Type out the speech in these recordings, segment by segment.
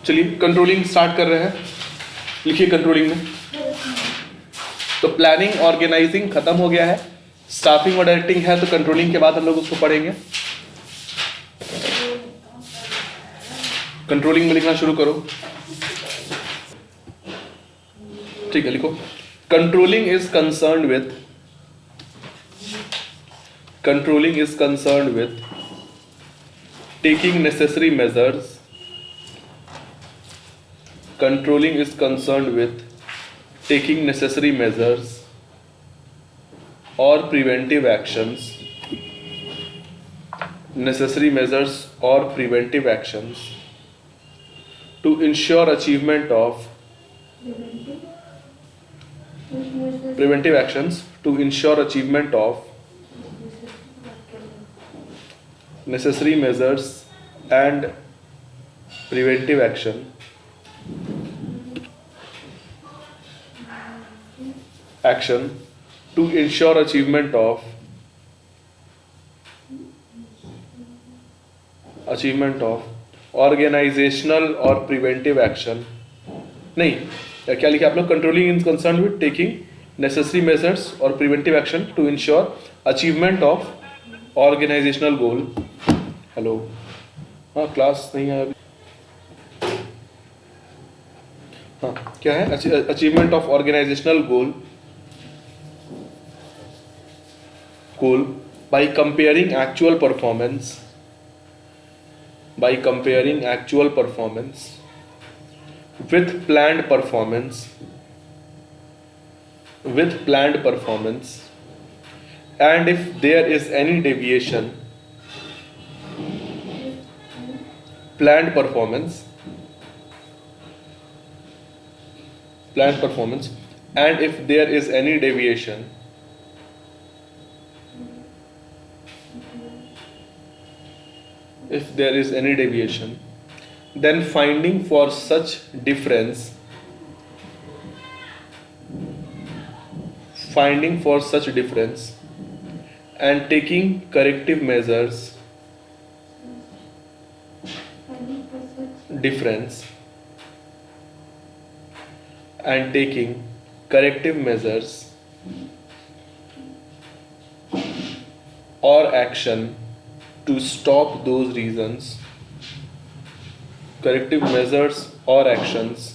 चलिए controlling start कर रहे हैं, लिखिए कंट्रोलिंग में। तो प्लानिंग ऑर्गेनाइजिंग खत्म हो गया है, स्टाफिंग और डायरेक्टिंग है, तो कंट्रोलिंग के बाद हम लोग उसको पढ़ेंगे। कंट्रोलिंग में लिखना शुरू करो, ठीक है, लिखो। Controlling is concerned with taking necessary measures. Controlling is concerned with taking necessary measures or preventive actions. Necessary measures or preventive actions to ensure achievement of preventive actions to ensure achievement of necessary measures and preventive action to ensure achievement of organizational or preventive action। नहीं, क्या लिखा आप लोग? Controlling is concern with taking necessary measures और preventive action to ensure achievement of organizational goal. Hello, हाँ class नहीं है अभी। हाँ क्या है? Achievement of organizational goal by comparing actual performance with planned performance and if there is any deviation planned performance and if there is any deviation then finding for such difference and taking corrective measures or action to stop those reasons corrective measures or actions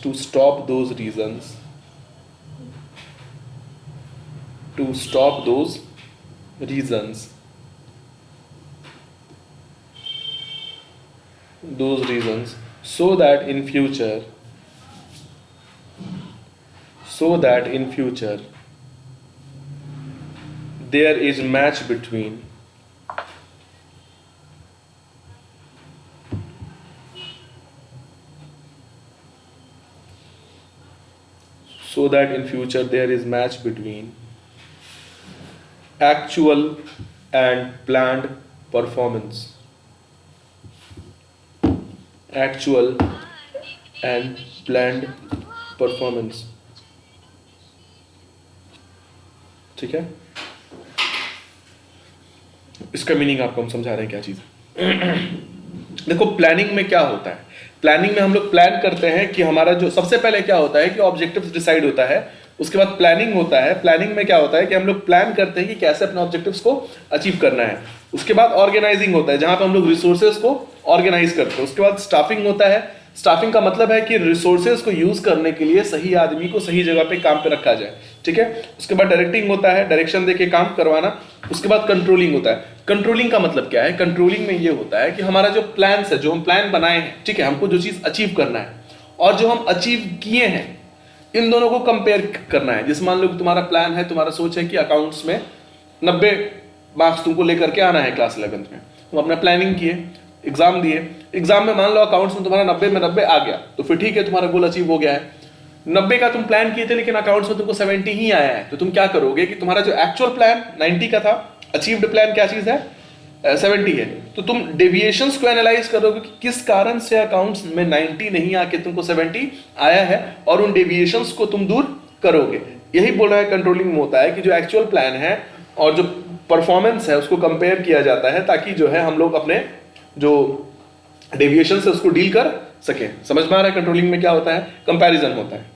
to stop those reasons so that in future there is match between actual and planned performance ठीक है। इसका meaning आपको हम समझा रहे हैं क्या चीज है। देखो प्लानिंग में क्या होता है, प्लानिंग में हम लोग प्लान करते हैं कि हमारा जो सबसे पहले क्या होता है कि ऑब्जेक्टिव्स डिसाइड होता है, उसके बाद प्लानिंग होता है। प्लानिंग में क्या होता है कि हम लोग प्लान करते हैं कि कैसे अपने ऑब्जेक्टिव्स को अचीव करना है। उसके बाद ऑर्गेनाइजिंग होता है जहां पे हम लोग रिसोर्सेज को ऑर्गेनाइज करते हैं। उसके बाद स्टाफिंग होता है। स्टाफिंग का मतलब है कि रिसोर्सेज को यूज करने के लिए सही आदमी को सही जगह पे काम पे रखा जाए, ठीक है। उसके बाद डायरेक्टिंग होता है, डायरेक्शन देके काम करवाना। उसके बाद कंट्रोलिंग होता है। कंट्रोलिंग का मतलब क्या है? कंट्रोलिंग में ये होता है कि हमारा जो प्लान है, जो हम प्लान बनाए हैं, ठीक है, हमको जो चीज अचीव करना है और जो हम अचीव किए हैं, इन दोनों को कंपेयर करना है। जैसे मान लो कि तुम्हारा प्लान है, तुम्हारा सोच है कि अकाउंट्स में 90 मार्क्स तुमको लेकर के आना है क्लास 11th में। तुम अपना प्लानिंग किए, एग्जाम दिए, एग्जाम में मान लो अकाउंट्स में तुम्हारा 90 में 90 आ गया, तो फिर ठीक है, तुम्हारा गोल अचीव हो गया है। 90 का तुम प्लान किए थे लेकिन अकाउंट्स में तुमको 70 ही आया है, तो तुम क्या करोगे कि तुम्हारा जो एक्चुअल प्लान 90 का था, अचीव्ड प्लान क्या चीज है? 70 है। तो तुम डेविएशंस को एनालाइज करोगे कि किस कारण से अकाउंट्स में 90 नहीं आके तुमको 70 आया है और उन डेविएशंस को तुम दूर करोगे। यही बोल रहा है कंट्रोलिंग में होता है कि जो एक्चुअल प्लान है और जो परफॉर्मेंस है उसको कंपेयर किया जाता है ताकि जो है हम लोग अपने जो डेविएशन से उसको डील कर सके। समझ में आ रहा है कंट्रोलिंग में क्या होता है? कंपैरिजन होता है।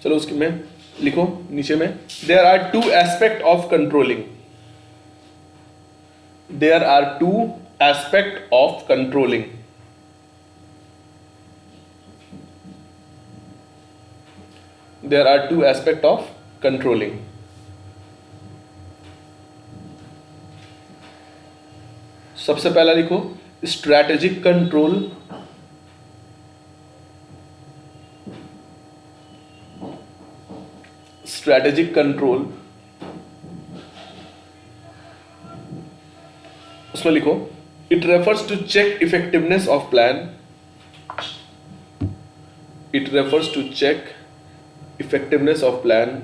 चलो उसकी में लिखो नीचे में, there are two aspect of controlling, there are two aspect of controlling. There are two aspect of controlling. सबसे पहला लिखो स्ट्रैटेजिक कंट्रोल, स्ट्रैटेजिक कंट्रोल, उसमें लिखो it refers to check effectiveness of plan, it refers to check effectiveness of plan,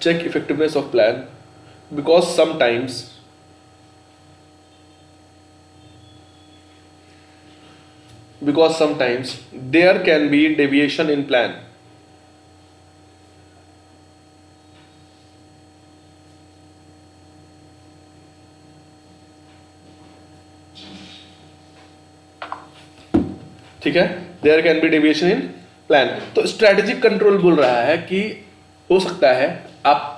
check effectiveness of plan because sometimes there can be deviation in plan. ठीक है, there can be deviation in plan. तो strategic control बोल रहा है कि हो सकता है आप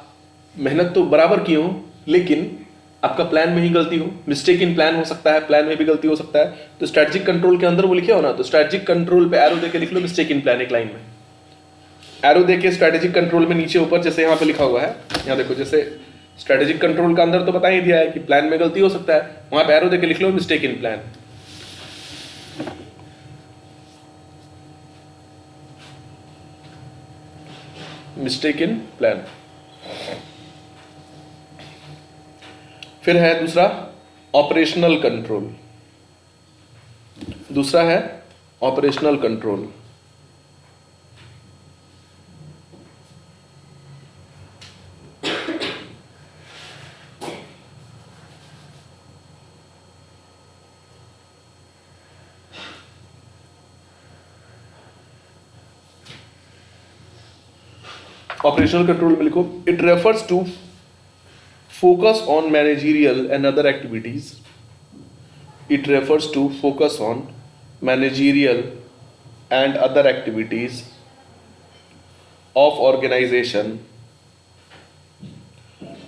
मेहनत तो बराबर किए हो लेकिन आपका प्लान में ही गलती हो, मिस्टेक इन प्लान हो सकता है, प्लान में भी गलती हो सकता है। तो स्ट्रैटेजिक कंट्रोल के अंदर वो लिखे हो ना, तो स्ट्रैटेजिक कंट्रोल पे एरो देके लिख लो मिस्टेक इन प्लान, एक लाइन में एरो देके स्ट्रैटेजिक कंट्रोल में नीचे ऊपर जैसे यहाँ पे लिखा हुआ है, यहाँ देखो जैसे स्ट्रैटेजिक कंट्रोल का अंदर तो बता ही दिया है कि प्लान में गलती हो सकता है, वहां पे एरो देके लिख लो mistake in plan. Mistake in plan. फिर है दूसरा ऑपरेशनल कंट्रोल, दूसरा है ऑपरेशनल कंट्रोल। ऑपरेशनल कंट्रोल में लिखो it refers to focus on managerial and other activities, it refers to focus on managerial and other activities of organization,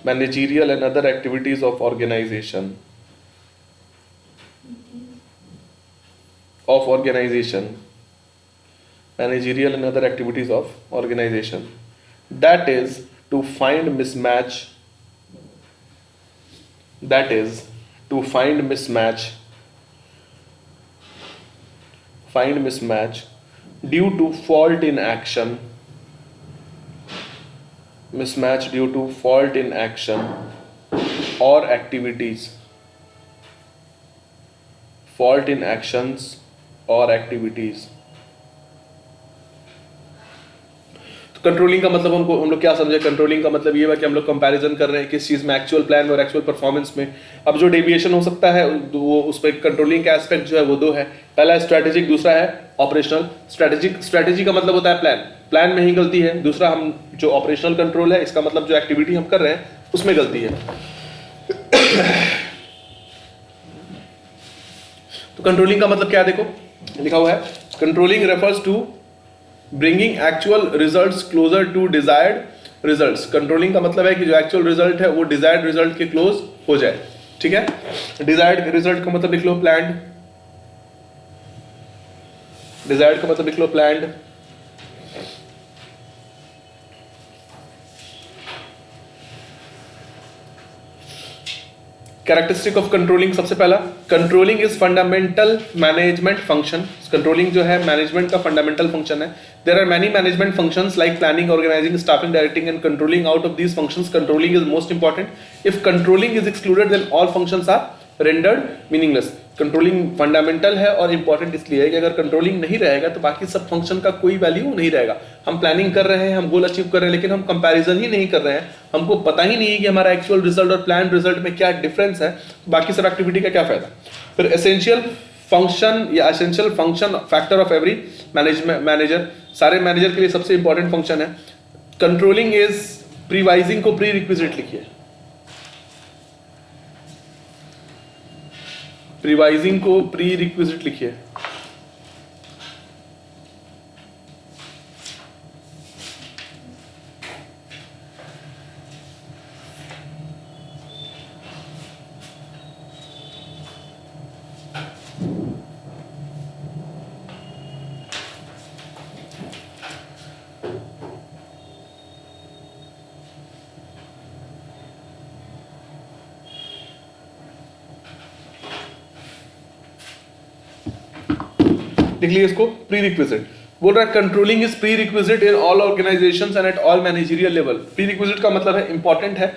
managerial and other activities of organization, managerial and other activities of organization, that is to find mismatch, that is to find mismatch due to fault in action, mismatch due to fault in action or activities, fault in actions or activities। Controlling का मतलब हम लोग क्या समझे? Controlling का मतलब ये है कि हम लोग कंपैरिजन कर रहे हैं किस चीज में, एक्चुअल प्लान में और एक्चुअल परफॉर्मेंस में। अब जो डेविएशन हो सकता है वो उस पर कंट्रोलिंग का एस्पेक्ट जो है वो दो है, पहला स्ट्रैटेजिक, दूसरा है ऑपरेशनल। स्ट्रैटेजी का मतलब होता है प्लान में ही गलती है, दूसरा हम जो ऑपरेशनल कंट्रोल है इसका मतलब जो एक्टिविटी हम कर रहे हैं उसमें गलती है। तो कंट्रोलिंग का मतलब क्या है? देखो लिखा हुआ है controlling refers to bringing actual results closer to desired results. Controlling का मतलब है कि जो एक्चुअल रिजल्ट है वो डिजायर्ड रिजल्ट के क्लोज हो जाए। ठीक है, डिजायर्ड रिजल्ट का मतलब लिख लो प्लान्ड, डिजायर्ड का मतलब लिख लो प्लान्ड। कैरेक्टरिस्टिक ऑफ कंट्रोलिंग, सबसे पहला controlling is fundamental management function. Controlling जो है मैनेजमेंट का फंडामेंटल फंक्शन है। There are many management functions like planning, organising, staffing, directing and controlling. Out of these functions controlling is most important. If controlling is excluded then all functions are rendered meaningless. Controlling fundamental है और important इसलिए है कि अगर controlling नहीं रहेगा तो बाकी सब फंक्शन का कोई वैल्यू नहीं रहेगा। हम प्लानिंग कर रहे हैं, हम गोल अचीव कर रहे हैं, लेकिन हम कंपैरिजन ही नहीं कर रहे हैं, हमको पता ही नहीं है कि हमारा एक्चुअल रिजल्ट और प्लान रिजल्ट में क्या डिफरेंस है, तो बाकी सब एक्टिविटी का क्या फायदा। फिर एसेंशियल फंक्शन या essential function factor of every manager, सारे मैनेजर के लिए सबसे इंपॉर्टेंट फंक्शन है। कंट्रोलिंग इज प्रीवाइजिंग को प्री रिक्विजिट लिखिए, प्रीवाइजिंग को प्री रिक्विजिट लिखिए। लिख लिए इसको, प्री रिक्विजिट। बोल रहा है controlling is pre requisite in all organisations and at all managerial level. Pre requisite का मतलब है इंपॉर्टेंट है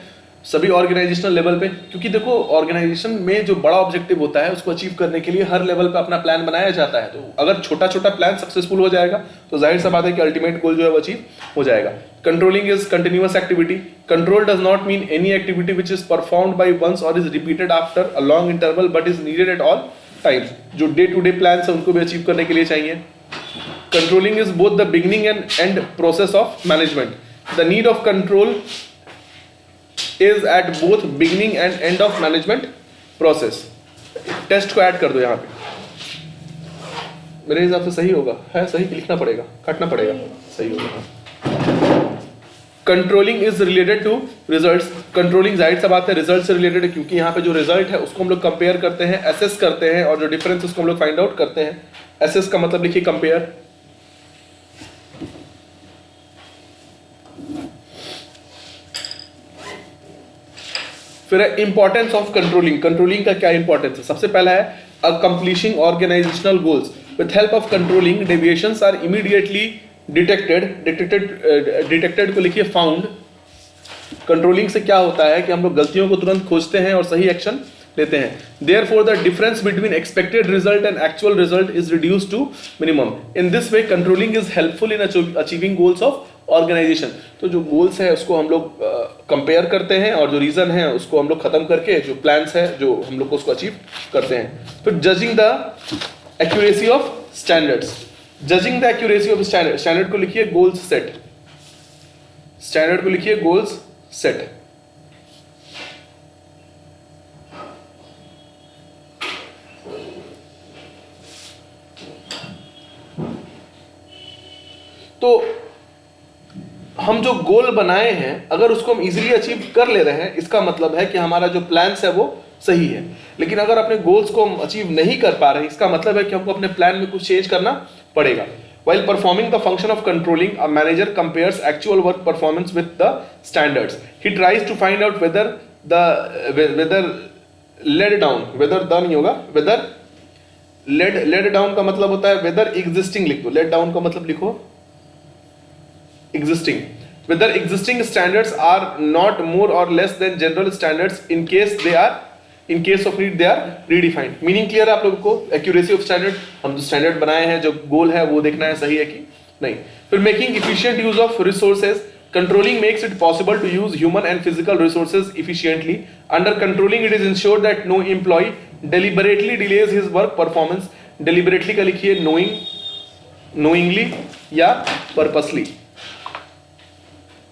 सभी ऑर्गेनाइजेशनल लेवल पे, क्योंकि देखो ऑर्गेनाइजेशन में जो बड़ा ऑब्जेक्टिव होता है उसको अचीव करने के लिए हर लेवल पे अपना प्लान बनाया जाता है। तो अगर छोटा छोटा प्लान सक्सेसफुल हो जाएगा तो जाहिर सा बात है कि अल्टीमेट गोल जो है वो अचीव हो जाएगा। Controlling is continuous activity. Control does not mean any activity which is performed by once और is repeated after a long interval but is needed at all times. जो डे टू डे प्लान है उनको भी achieve करने के लिए चाहिए। Controlling is both the beginning and end process of management. The need of control is at both beginning and end of management process। Test को add कर दो यहाँ पे, मेरे हिसाब से सही होगा, है सही कि लिखना पड़ेगा, काटना पड़ेगा, सही होगा। Controlling is related to results. Controlling जाहिर सा बात है रिजल्ट से रिलेटेड है, क्योंकि यहाँ पे जो रिजल्ट है उसको हम लोग कंपेयर करते हैं, एसेस करते हैं, और जो डिफरेंस उसको हम लोग फाइंड आउट करते हैं। एसेस का मतलब लिखिए कंपेयर। फिर है इंपॉर्टेंस ऑफ कंट्रोलिंग। कंट्रोलिंग का क्या इंपॉर्टेंस है? सबसे पहला है accomplishing organisational goals with help of controlling deviations are immediately detected को लिखिए फाउंड। कंट्रोलिंग से क्या होता है कि हम लोग गलतियों को तुरंत खोजते हैं और सही एक्शन लेते हैं। Therefore, the difference between expected result and actual result is reduced to minimum. In this way, controlling is helpful in achieving goals of organization. तो जो goals है उसको हम लोग कंपेयर करते हैं और जो रीजन है उसको हम लोग खत्म करके जो प्लान्स है जो हम लोग को उसको अचीव करते हैं। फिर judging the accuracy of standards. Judging the accuracy of standard, standard को लिखिए गोल्स सेट। स्टैंडर्ड को लिखिए गोल्स सेट। तो हम जो गोल बनाए हैं अगर उसको हम इजीली अचीव कर ले रहे हैं, इसका मतलब है कि हमारा जो प्लान्स है वो सही है। लेकिन अगर अपने गोल्स को हम अचीव नहीं कर पा रहे हैं, इसका मतलब है कि हमको अपने प्लान में कुछ चेंज करना पड़ेगा। While performing the function of controlling, a manager compares actual work performance with the standards. He tries to find out whether led down का मतलब होता है whether existing, लिख दो, led down का मतलब लिखो existing, whether existing standards are not more or less than general standards in case of need they are redefined। Meaning clear है आप लोगों को? एक्यूरेसी ऑफ स्टैंडर्ड, हम जो स्टैंडर्ड बनाए हैं जो गोल है वो देखना है सही है कि नहीं। फिर making efficient use of resources. Controlling makes it possible to use human and physical resources efficiently। Under controlling it is ensured that no employ deliberately delays his work performance। deliberately का लिखिए knowingly या purposely।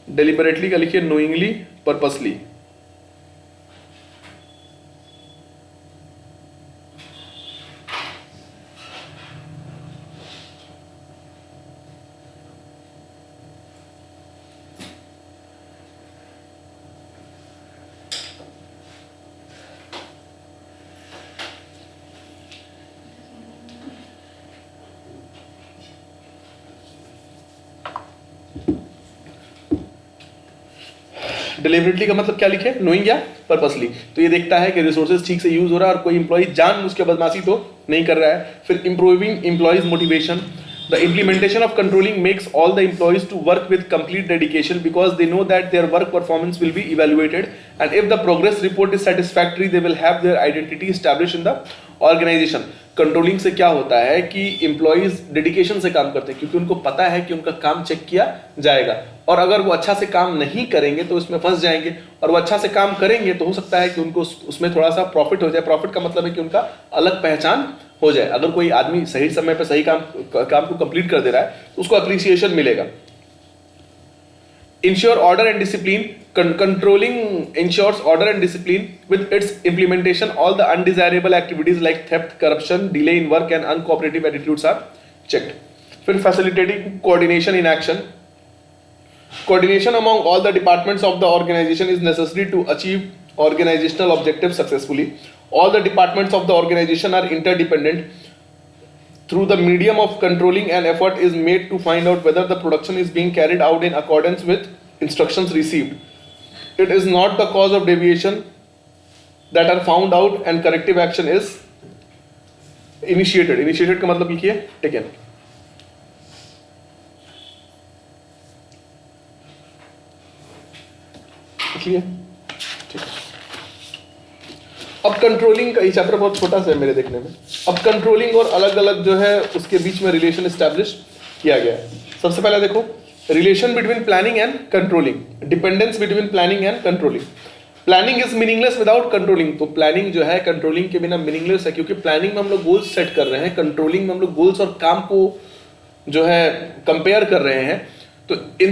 deliberately का लिखिए knowingly purposely। Deliberately का मतलब क्या लिखे? Knowing या पर्पसली। तो ये देखता है कि रिसोर्सेज ठीक से यूज हो रहा है और कोई इंप्लॉय जानबूझ के बदमाशी तो नहीं कर रहा है। फिर improving employees motivation. The implementation of controlling makes all the employees to work with complete dedication because they know that their work performance will be evaluated and if the progress report is satisfactory they will have their identity establish in the organisation. Controlling से क्या होता है कि employees dedication से काम करते हैं क्योंकि उनको पता है कि उनका काम चेक किया जाएगा, और अगर वो अच्छा से काम नहीं करेंगे तो उसमें फंस जाएंगे, और वो अच्छा से काम करेंगे तो हो सकता है कि उनको उसमें थोड़ा सा प्रॉफिट हो जाए। प्रॉफिट का मतलब है कि उनका अलग पहचान हो जाए। अगर कोई आदमी सही समय पे सही काम को कंप्लीट कर दे रहा है तो उसको अप्रिसिएशन मिलेगा। ensure order and discipline. Controlling ensures order and discipline. With its implementation, all the undesirable activities like theft, corruption, delay in work and uncooperative attitudes are checked. फिर facilitating coordination in action. Coordination among all the departments of the organization is necessary to achieve organizational objectives successfully. All the departments of the organization are interdependent. Through the medium of controlling, an effort is made to find out whether the production is being carried out in accordance with instructions received. It is not the cause of deviation that are found out and corrective action is initiated. Initiated का मतलब लिखिए taken. लिखिए ठीक है. अब controlling का ये chapter बहुत छोटा सा है मेरे देखने में. अब कंट्रोलिंग और अलग अलग जो है उसके बीच में रिलेशन एस्टैब्लिश किया गया है. सबसे पहले देखो relation between planning and controlling, dependence between planning and controlling. Planning is meaningless without controlling. तो प्लानिंग जो है कंट्रोलिंग के बिना मीनिंगलेस है, क्योंकि प्लानिंग में हम लोग गोल्स सेट कर रहे हैं, कंट्रोलिंग में हम लोग गोल्स और काम को जो है कंपेयर कर रहे हैं. तो in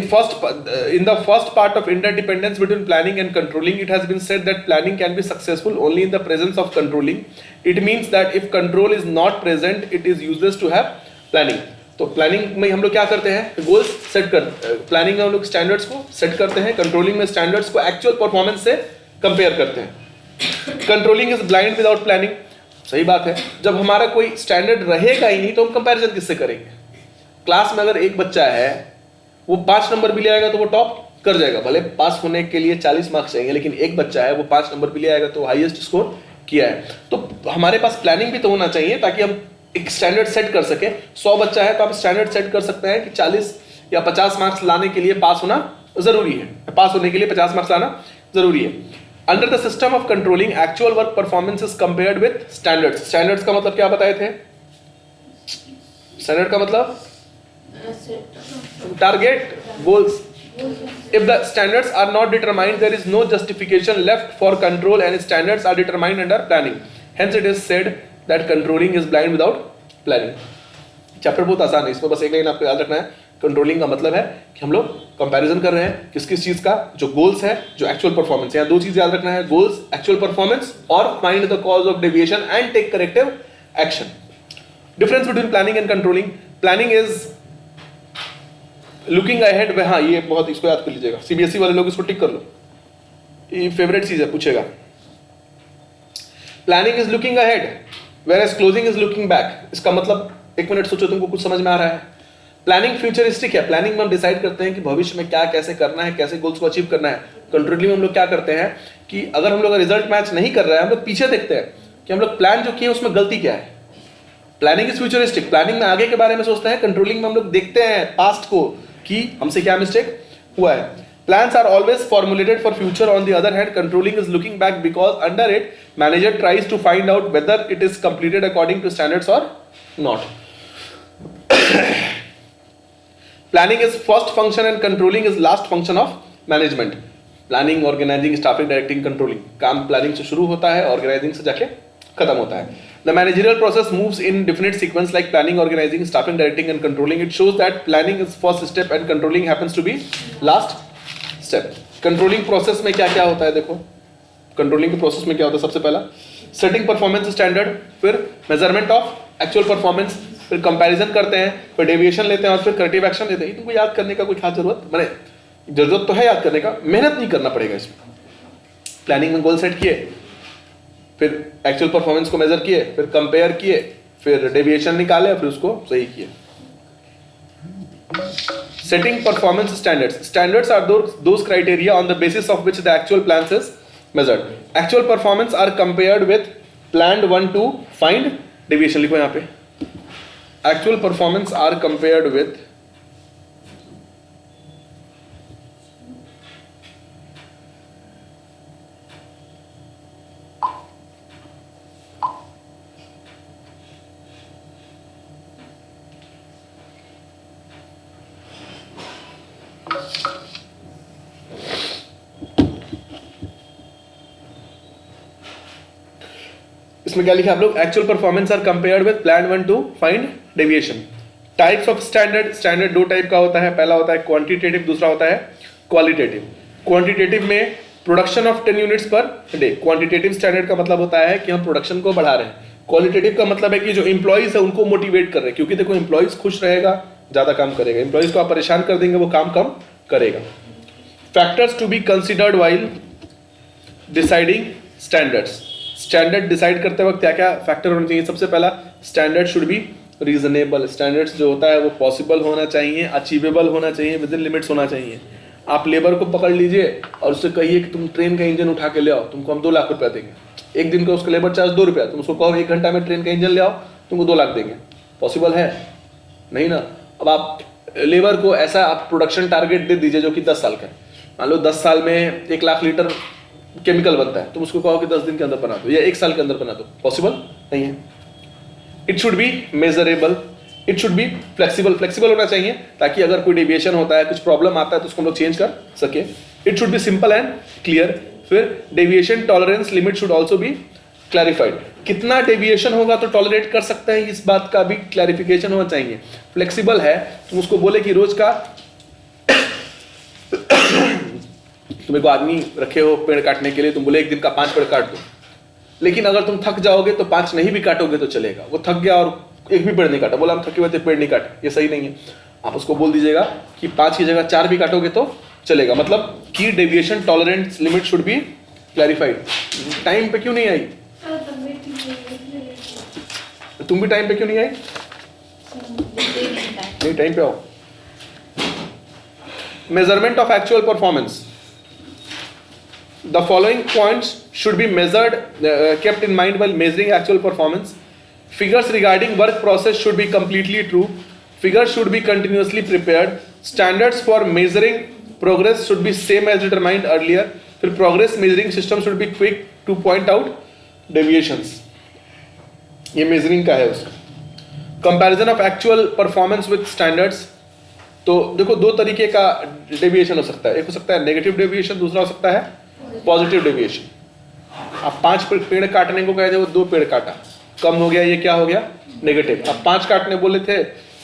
the first part of interdependence between planning and controlling, it has been said that planning can be successful only in the presence of controlling. It means that if control is not present, it is useless to have planning. तो planning में हम लोग क्या करते हैं, goals set कर, planning में हम लोग स्टैंडर्ड्स को सेट करते हैं, कंट्रोलिंग में स्टैंडर्ड्स को एक्चुअल परफॉर्मेंस से कंपेयर करते हैं. Controlling is blind without planning. सही बात है, जब हमारा कोई स्टैंडर्ड रहेगा ही नहीं तो हम कंपैरिजन किससे करेंगे. क्लास में अगर एक बच्चा है वो 5 नंबर भी ले आएगा तो वो टॉप कर जाएगा, भले पास होने के लिए 40 मार्क्स चाहिए, लेकिन एक बच्चा है वो 5 नंबर भी ले आएगा तो हाईएस्ट स्कोर किया है. तो हमारे पास प्लानिंग भी तो होना चाहिए ताकि हम एक स्टैंडर्ड सेट कर सके. 100 बच्चा है तो आप स्टैंडर्ड सेट कर सकते हैं कि 40 या 50 मार्क्स लाने के लिए पास होना जरूरी है, पास होने के लिए 50 मार्क्स लाना जरूरी है. Under the system of controlling actual work performance is compared with standards. Standards का मतलब क्या बताए थे, स्टैंडर्ड का मतलब target goals. If the standards are not determined, there is no justification left for control, and standards are determined under planning. Hence it is said that controlling is blind without planning. Chapter बहुत आसान है, इसमें बस एक line आपको याद रखना है. कंट्रोलिंग का मतलब है कि हम लोग कंपैरिजन कर रहे हैं किस किस चीज का, जो गोल्स है, जो एक्चुअल परफॉर्मेंस है. यहाँ 2 चीज याद रखना है, गोल्स, एक्चुअल परफॉर्मेंस, और find the cause of deviation and take corrective action. Difference between planning and controlling. Planning is looking ahead. हाँ ये बहुत, इसको याद कर लीजिएगा, सीबीएसई वाले लोग इसको टिक कर लो, ये फेवरेट चीज है, पूछेगा. Planning is looking ahead whereas closing is looking back. इसका मतलब, एक मिनट सोचो, तुमको कुछ समझ में आ रहा है. प्लानिंग फ्यूचरिस्टिक है, प्लानिंग में हम डिसाइड करते हैं कि भविष्य में क्या कैसे करना है, कैसे गोल्स को अचीव करना है. कंट्रोलिंग में हम लोग क्या करते हैं कि अगर हम लोग रिजल्ट मैच नहीं कर रहा है, हम लोग पीछे देखते हैं कि हम लोग प्लान जो किए उसमें गलती क्या है. प्लानिंग इज फ्यूचरिस्टिक, प्लानिंग में आगे के बारे में सोचते हैं. कंट्रोलिंग में हम लोग देखते हैं पास्ट को कि हमसे क्या मिस्टेक हुआ है. Plans are always formulated for future. On the other hand, controlling is looking back because under it, manager tries to find out whether it is completed according to standards or not. Planning is first function and controlling is last function of management. Planning, organizing, staffing, directing, controlling. काम planning से शुरू होता है, organizing से जाके खत्म होता है. The managerial process moves in definite sequence like planning, organizing, staffing, directing and controlling. It shows that planning is first step and controlling happens to be last step. Controlling process में क्या क्या होता है, देखो controlling के process में क्या होता है. सबसे पहला setting performance standard, फिर measurement of actual performance, फिर comparison करते हैं, फिर deviation लेते हैं और फिर corrective action लेते हैं. तुमको याद करने का कोई खास जरूरत तो है याद करने का, मेहनत नहीं करना पड़ेगा इसमें. प्लानिंग में गोल सेट किए, फिर एक्चुअल परफॉर्मेंस को मेजर किए, फिर कंपेयर किए, फिर डेविएशन निकाले, फिर उसको सही किए. Setting performance standards. Standards are those criteria on the basis of which the actual plans is measured. Actual performance are compared with planned one to find deviation. लिखो यहाँ पे. Actual performance are compared with इसमें क्या लिखा आप लोग, actual performance are compared with plan one to find deviation. Types of standard. Standard 2 type का होता है, पहला होता है क्वांटिटेटिव, दूसरा होता है क्वालिटेटिव। क्वांटिटेटिव में production of 10 units per day. Quantitative standard का मतलब होता है कि हम प्रोडक्शन को बढ़ा रहे हैं। क्वालिटेटिव का मतलब है कि जो एम्प्लॉइज है उनको मोटिवेट कर रहे हैं, क्योंकि देखो एम्प्लॉइज खुश रहेगा ज्यादा काम करेगा, एम्प्लॉइज को आप परेशान कर देंगे वो काम कम करेगा। Factors to be considered while deciding standards. Standard decide करते वक्त क्या क्या फैक्टर होने चाहिए? सबसे पहला, standard should be reasonable. Standards जो होता है वो पॉसिबल होना चाहिए, अचीवेबल होना चाहिए, विद इन लिमिट्स होना चाहिए। आप लेबर को पकड़ लीजिए और उससे कहिए कि तुम ट्रेन का इंजन उठा के ले आओ, तुमको हम 2 लाख रुपया देंगे। एक दिन का उसका लेबर चार्ज 2 रुपया, तुम उसको कहो 1 घंटा में ट्रेन का इंजन ले आओ, तुमको 2 लाख देंगे। पॉसिबल है? नहीं ना। अब आप लेबर को ऐसा आप प्रोडक्शन टारगेट दे दीजिए जो कि 10 साल का है। मान लो 10 साल में 1 लाख लीटर केमिकल बनता है, तुम उसको कहो कि 10 दिन के अंदर बना दो या 1 साल के अंदर बना दो। पॉसिबल नहीं है। It should B measurable, it should be flexible. Flexible होना चाहिए ताकि अगर कोई डेविएशन होता है, कुछ प्रॉब्लम आता है तो उसको हम लोग चेंज कर सके। It should be simple and clear. फिर deviation tolerance limit should also be clarified. कितना डेविएशन होगा तो टॉलरेट कर सकते हैं, इस बात का भी क्लैरिफिकेशन होना चाहिए। फ्लेक्सिबल है, तुम उसको बोले कि रोज का तुम्हें को आदमी रखे हो पेड़ काटने के लिए, तुम बोले 1 दिन का 5 पेड़ काट दो, लेकिन अगर तुम थक जाओगे तो 5 नहीं भी काटोगे तो चलेगा। वो थक गया और 1 भी पेड़ नहीं काटा, बोला हम थके हुए थे पेड़ नहीं काटे, ये सही नहीं है। आप उसको बोल दीजिएगा कि 5 की जगह 4 भी काटोगे तो चलेगा। मतलब कि deviation tolerance limit should be clarified. Time पे क्यों नहीं आई? तुम भी टाइम पे क्यों नहीं आई? नहीं, टाइम पे आओ। Measurement of actual performance. The following points should be measured, kept in mind while measuring actual performance. Figures regarding work process should be completely true. Figures should be continuously prepared. Standards for measuring progress should be same as determined earlier. फिर progress measuring system should be quick to point out deviations. ये measuring का है उसका। Comparison of actual performance with standards. तो देखो 2 तरीके का deviation हो सकता है। एक हो सकता है नेगेटिव डेविएशन, दूसरा हो सकता है पॉजिटिव डेविएशन। आप 5 पेड़ काटने को कहे थे, वो 2 पेड़ काटा, कम हो गया, ये क्या हो गया? नेगेटिव। अब 5 काटने बोले थे,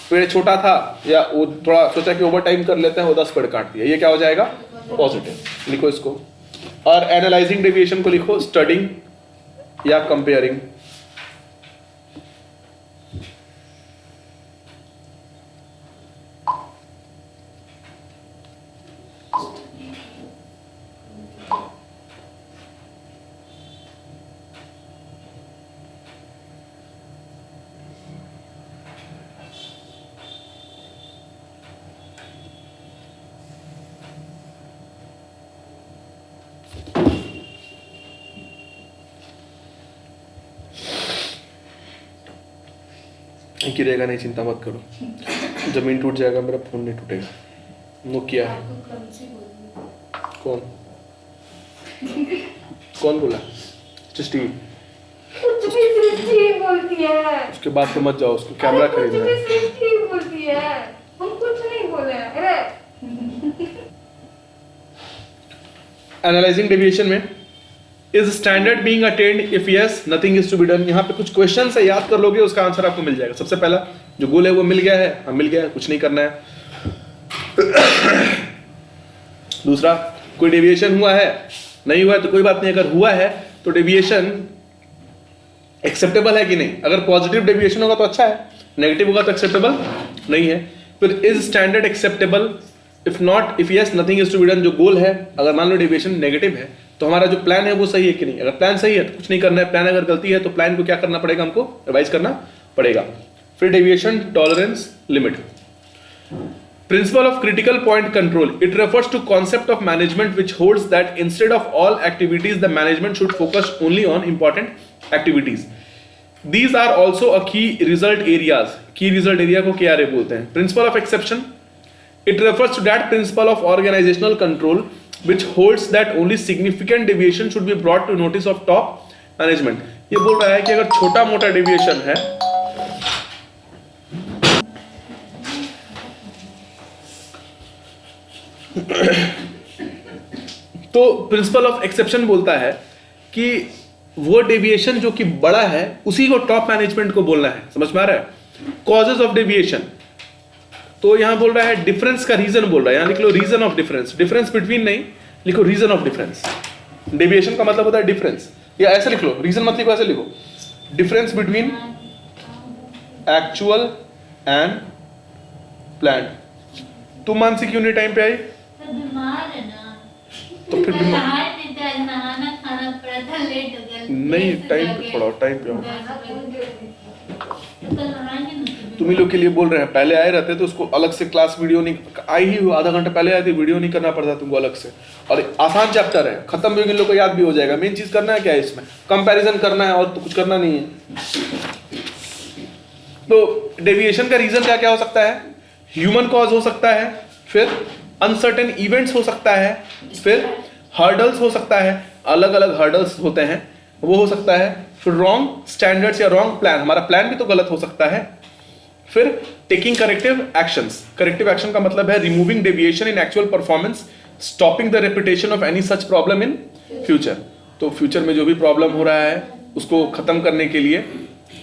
पेड़ छोटा था या वो थोड़ा सोचा कि ओवर टाइम कर लेते हैं, वो 10 पेड़ काट दिया, ये क्या हो जाएगा? पॉजिटिव। लिखो इसको। और एनालाइजिंग डेविएशन को लिखो स्टडिंग या कंपेयरिंग। गिरेगा नहीं, चिंता मत करो। जमीन टूट जाएगा, मेरा फोन नहीं टूटेगा। नोकिया है। कौन कौन बोला? सृष्टि। सृष्टि बोलती है। उसके बाद तो मत जाओ, उसको कैमरा खरीदना है। सृष्टि बोलती है, हम कुछ नहीं बोले। अरे एनालाइजिंग डेविएशन में is standard being attained, if yes nothing is to be done. यहाँ पे कुछ क्वेश्चन है, याद कर लोगे, उसका आंसर आपको मिल जाएगा। सबसे पहला जो गोल है वो मिल गया है, हाँ मिल गया है, कुछ नहीं करना है। दूसरा, कोई डेविएशन हुआ है, नहीं हुआ है तो कोई बात नहीं, अगर हुआ है तो डेविएशन एक्सेप्टेबल है कि नहीं। अगर पॉजिटिव डेविएशन होगा तो अच्छा है, नेगेटिव होगा तो एक्सेप्टेबल नहीं है। फिर is standard acceptable, if not, if yes nothing is to be done. जो गोल है, अगर मान लो डेविएशन नेगेटिव है तो हमारा जो प्लान है वो सही है कि नहीं। अगर प्लान सही है तो कुछ नहीं करना है, प्लान अगर गलती है तो प्लान को क्या करना पड़ेगा, हमको रिवाइज करना पड़ेगा। फिर deviation tolerance limit. Principle of critical point control. It refers to concept of management which holds that instead of all activities, the management should focus only on important activities. These are also a key result areas. Key result area को KRA बोलते हैं. Principle of exception. It refers to that principle of organizational control which holds that only significant deviation should be brought to notice of top management. ये बोल रहा है कि अगर छोटा मोटा deviation है तो प्रिंसिपल ऑफ एक्सेप्शन बोलता है कि वो डेविएशन जो कि बड़ा है उसी को टॉप मैनेजमेंट को बोलना है। समझ में आ रहा है? कॉजेज ऑफ डेविएशन, तो यहाँ बोल रहा है डिफरेंस का रीजन बोल रहा है, यहाँ लिख लो reason of difference, difference between नहीं, लिखो रीजन ऑफ डिफरेंस। डेविएशन का मतलब होता है डिफरेंस, या ऐसे लिख लो, रीजन मत लिखो, ऐसे लिखो difference between actual and plan. तुम मानसी क्यों नहीं टाइम पे आई? तो बीमार है ना, तो फिर बीमार नहाए नहीं थे, आज नहाना खाना पड़ा था, लेट हो गया। नहीं, टाइम पे थोड़ा टाइम पे आओ। तो कल नहाएंगे ना सुबह। तुम ही लोग के लिए बोल रहे हैं, पहले आए रहते तो उसको अलग से क्लास वीडियो नहीं आई ही हो, आधा घंटा पहले आए थे, वीडियो नहीं करना पड़ता तुमको अलग से, और आसान चैप्टर है, खत्म भी होगा, इन लोग को याद भी हो जाएगा। मेन चीज करना है क्या है इसमें, कंपैरिजन करना है, और तो कुछ करना नहीं है। तो डेविएशन का रीजन क्या क्या हो सकता है? ह्यूमन कॉज हो सकता है, फिर अनसर्टेन इवेंट्स हो सकता है, फिर हर्डल्स हो सकता है, अलग अलग हर्डल्स होते हैं वो हो सकता है, फिर रॉन्ग स्टैंडर्ड्स या रॉन्ग प्लान, हमारा प्लान भी तो गलत हो सकता है, फिर taking corrective actions. Corrective action का मतलब है removing deviation in actual performance, stopping the repetition of any such problem in future. तो फ्यूचर में जो भी प्रॉब्लम हो रहा है उसको खत्म करने के लिए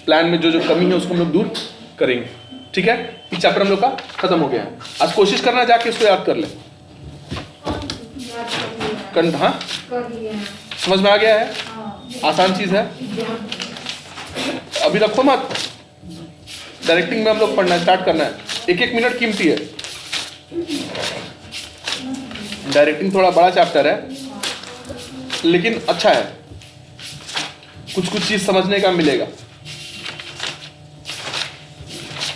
प्लान में जो जो कमी है उसको हम लोग दूर करेंगे। ठीक है, इस चैप्टर हम लोग का खत्म हो गया है। आज कोशिश करना जाके इसको याद कर ले। हाँ, कर लिए हैं। समझ में आ गया है? आसान चीज है, अभी रखो मत, डायरेक्टिंग में हम लोग पढ़ना स्टार्ट करना है, एक एक मिनट कीमती है। डायरेक्टिंग थोड़ा बड़ा चैप्टर है लेकिन अच्छा है, कुछ कुछ चीज समझने का मिलेगा।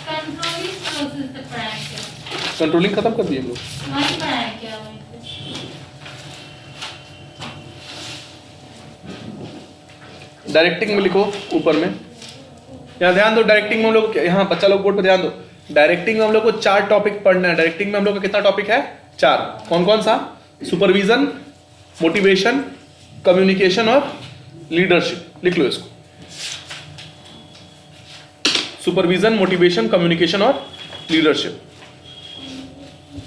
कंट्रोलिंग प्रोसेस तक पढ़ाया क्या? कंट्रोलिंग खत्म कर दिए हम लोग। वही पढ़ाया क्या वहीं पे? डायरेक्टिंग में लिखो ऊपर में, यहाँ ध्यान दो, डायरेक्टिंग में हम लोग, यहाँ बच्चा लोग बोर्ड पे ध्यान दो, डायरेक्टिंग में हम लोग को 4 टॉपिक पढ़ना है। डायरेक्टिंग में हम लोग का कितना टॉपिक है? 4। कौन कौन सा? सुपरविजन, मोटिवेशन, कम्युनिकेशन और लीडरशिप। लिख लो इसको, सुपरविजन, मोटिवेशन, कम्युनिकेशन और लीडरशिप।